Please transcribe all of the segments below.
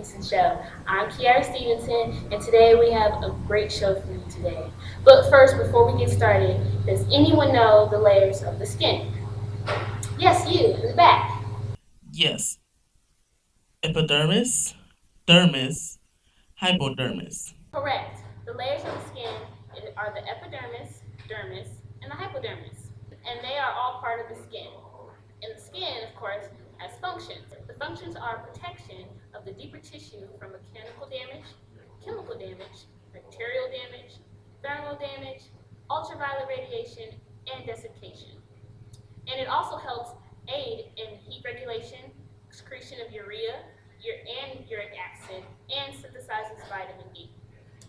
Stephenson Show. I'm Kiara Stephenson, and today we have a great show for you today. But first, before we get started, does anyone know the layers of the skin? Yes, you, in the back. Yes. Epidermis, dermis, hypodermis. Correct. The layers of the skin are the epidermis, dermis, and the hypodermis. And they are all part of the skin. And the skin, of course, has functions. The functions are protection of the deeper tissue from mechanical damage, chemical damage, bacterial damage, thermal damage, ultraviolet radiation, and desiccation. And it also helps aid in heat regulation, excretion of urea and uric acid, and synthesizes vitamin D.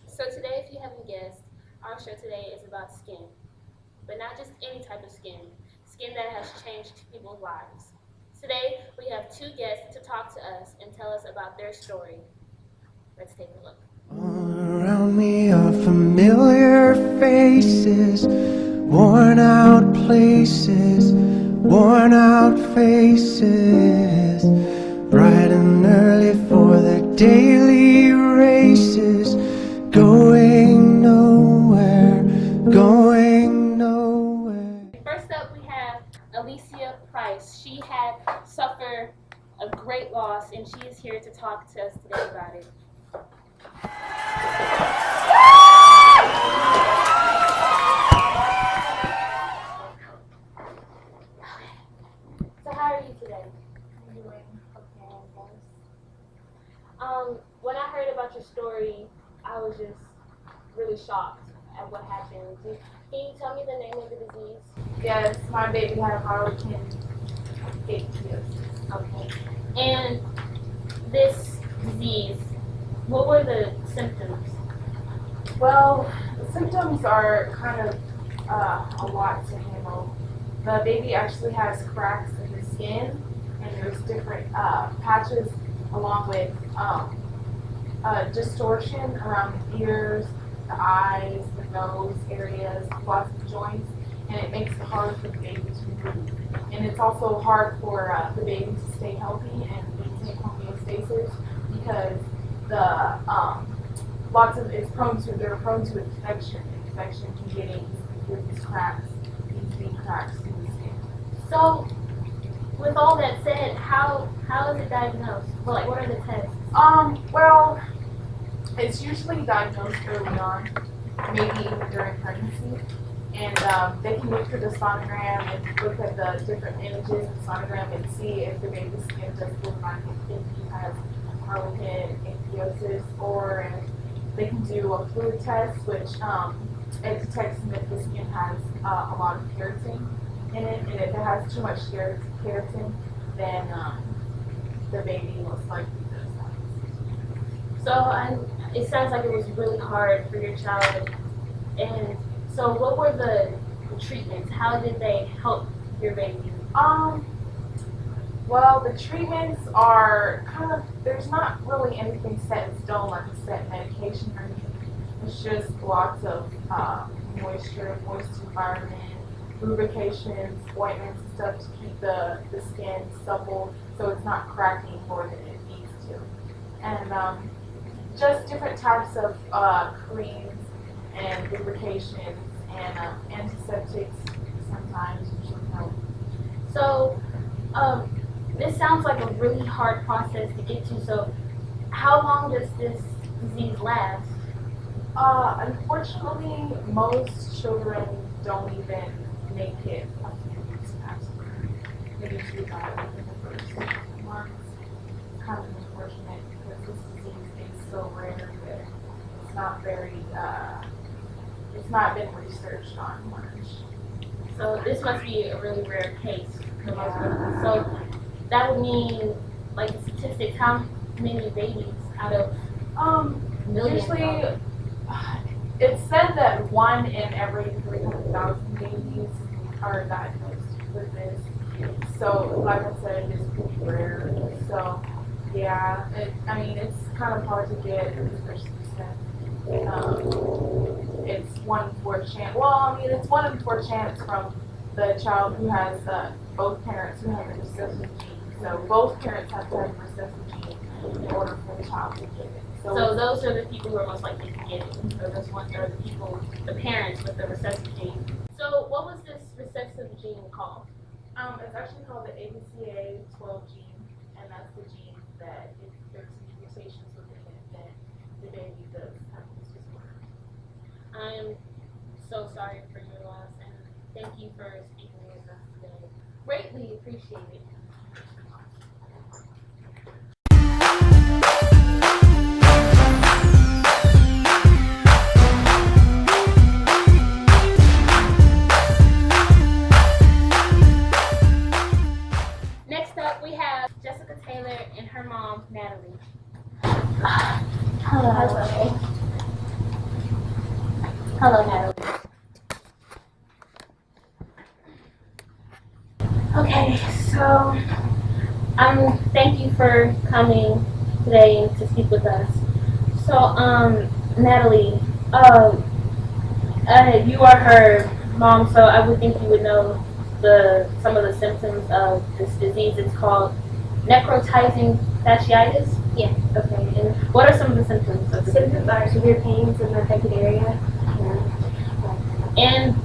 So today, if you haven't guessed, our show today is about skin, but not just any type of skin that has changed people's lives. Today, we have two guests to talk to us and tell us about their story. Let's take a look. All around me are familiar faces, worn out places, worn out faces, bright and early for the daily races, going nowhere, going nowhere. First up, we have Alicia Price. She had suffered a great loss, and she is here to talk to us today about it. So how are you today? I'm doing okay, I guess. When I heard about your story, I was just really shocked at what happened. Can you tell me the name of the disease? Yes, my baby had Harlequin ichthyosis. Okay. And this disease, what were the symptoms? Well, the symptoms are kind of a lot to handle. The baby actually has cracks in the skin, and there's different patches along with distortion around the ears, the eyes, the nose areas, lots of joints, and it makes it hard for the baby to move. And it's also hard for the baby to stay healthy and maintain homeostasis because the they're prone to infection. Infection can get in through these cracks, these deep cracks in the skin. So, with all that said, how is it diagnosed? Well, like, what are the tests? Well, it's usually diagnosed early on, maybe even during pregnancy. And they can look through the sonogram and look at the different images of the sonogram and see if the baby's skin does look like if he has Harlequin ichthyosis, or they can do a fluid test, which it detects if the skin has a lot of keratin in it, and if it has too much keratin, then the baby most likely does that. So, it sounds like it was really hard for your child. And so, what were the treatments? How did they help your baby? Well, the treatments are kind of, there's not really anything set in stone, like a set medication or anything. It's just lots of moist environment, lubrications, ointments and stuff to keep the skin supple so it's not cracking more than it needs to. And just different types of creams and lubrications and antiseptics sometimes usually help. So, this sounds like a really hard process to get to. So, how long does this disease last? Unfortunately, most children don't even make it a few weeks past birth. They usually die within the first months. It's kind of unfortunate because this disease is so rare that it's not been researched on much. So, this must be a really rare case for most people. So, that would mean, like, the statistics, how many babies out of millions? Usually, it's said that 1 in every 300,000 babies are diagnosed with this. So, like I said, it's pretty rare. So, yeah, it's kind of hard to get, especially it's 1 in 4 chance. Well, it's 1 in 4 chance from the child who has both parents who have a recessive gene. So both parents have to have a recessive gene in order for the child is given. So those are the people who are most likely to get it. So those ones are the people, the parents with the recessive gene. So what was this recessive gene called? It's actually called the ABCA12 gene, and that's the gene that if there's any mutations within it, then the baby does have this disorder. I am so sorry for your loss, and thank you for speaking with us today. Greatly appreciated. Next up, we have Jessica Taylor and her mom, Natalie. Hello. Hello, Natalie. Okay, so thank you for coming today to speak with us. So, Natalie, you are her mom, so I would think you would know some of the symptoms of this disease. It's called necrotizing fasciitis. Yeah. Okay, and what are some of the symptoms of this? Symptoms are severe pains in the affected area. And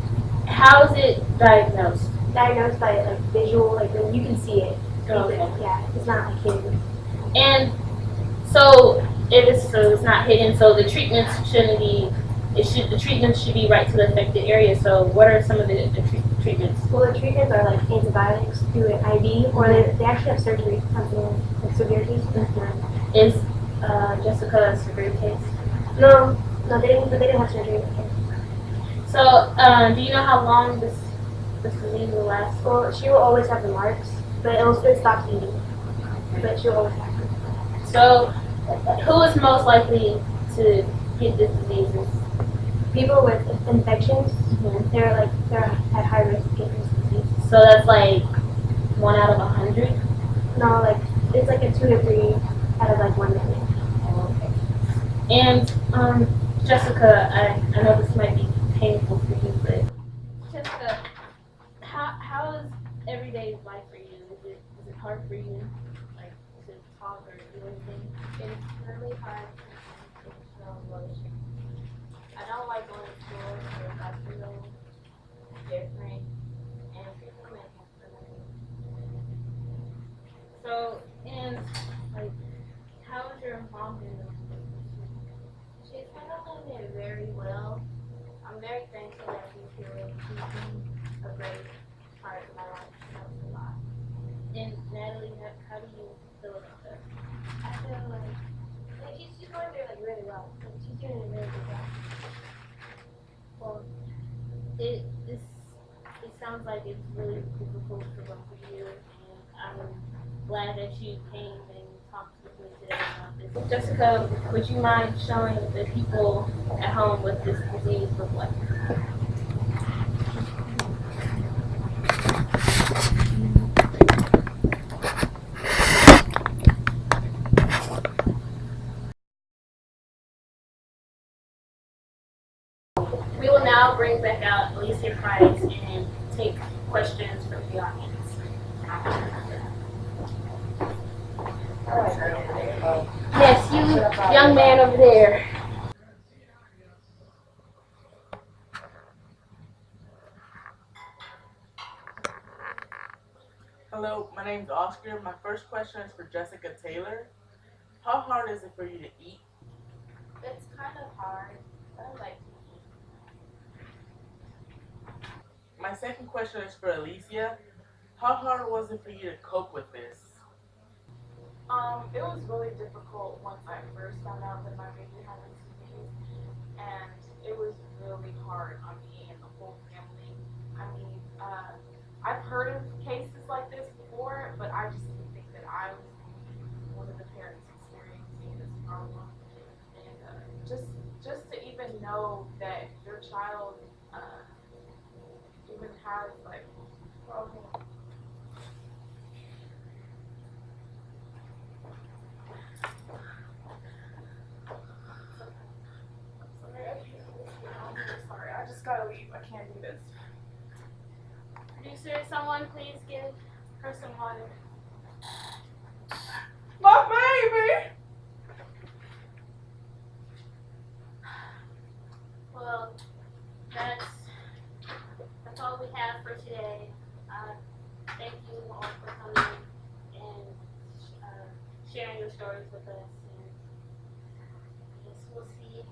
how is it diagnosed? Diagnosed by like visual, like when you can see it. Okay. Yeah, it's not like hidden. And so it's not hidden. So the treatments shouldn't be. The treatments should be right to the affected area. So what are some of the treatments? Well, the treatments are like antibiotics through an IV, or they actually have surgery something like severe cases. Mm-hmm. Is Jessica a severe case? No, they didn't have surgery. So do you know how long this disease will last? Well, she will always have the marks, but it stops eating. But she'll always have them. So who is most likely to get this disease? People with infections, they're at high risk of getting this disease. So that's like 1 out of 100? No, like it's like a 2 to 3 out of like 1 million. And Jessica, I know this might be painful for you, but Jessica, how is everyday life for you? Is it hard for you, like to talk or do anything? It's really hard to show emotion. I don't like going to school because I feel different and people make fun of me. So, and like, how is your mom doing? She's handling it very well. I'm very thankful that she's here. She's been a great part of my life. She helps a lot. And Natalie, how do you feel about that? I feel like she's going through like really well. Like, she's doing a really good job. Well, it sounds like it's really difficult for both of you, and I'm glad that you came and talked with me today about this. Jessica, would you mind showing the people at home what this disease looks like? We will now bring back out Alicia Price and take questions from the audience. Yes, you young man over there. Hello, my name's Oscar. My first question is for Jessica Taylor. How hard is it for you to eat? It's kind of hard, but I like to eat. My second question is for Alicia. How hard was it for you to cope with this? It was really difficult once I first found out that my baby had this disease, and it was really hard on me and the whole family. I mean, I've heard of cases like this before, but I just didn't think that I was one of the parents experiencing this problem. And just to even know that your child even has like, sorry, I just gotta leave. I can't do this. Producer, someone please give her some water. My baby! we'll see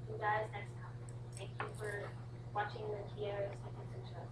you guys next time. Thank you for watching the Kiara Stephenson show.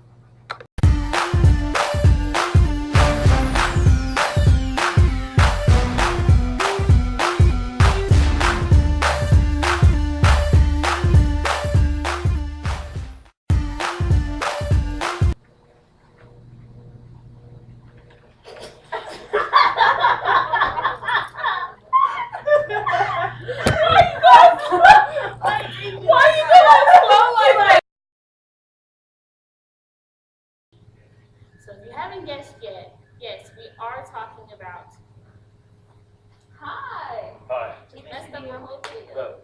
So if you haven't guessed yet, yes, we are talking about. Hi. Hi. You messed up my whole video. Oh,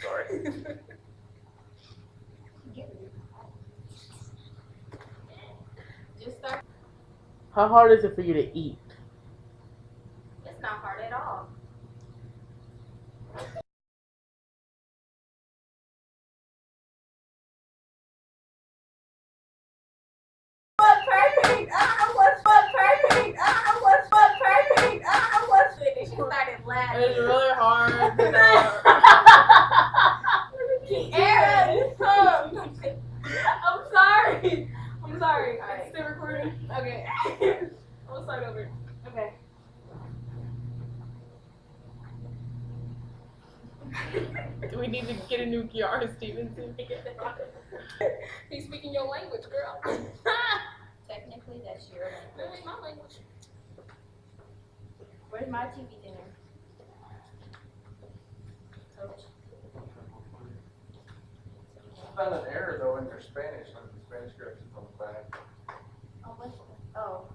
sorry. Just start. How hard is it for you to eat? It's not hard at all. She started laughing. It's really hard. Aaron, I'm sorry. I'm sorry. Alright. It's still recording. Okay. I'll start over. Okay. Do we need to get a new Kiara Stephenson? He's speaking your language, girl. Technically, that's your That ain't my language. Where's my TV dinner? Found an error though in their Spanish, like the Spanish directions on the back. Oh, what's the, oh.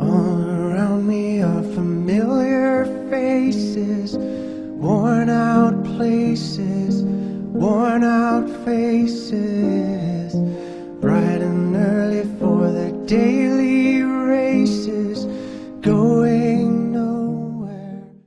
All around me are familiar faces, worn out places, worn out faces, bright and early for their daily races.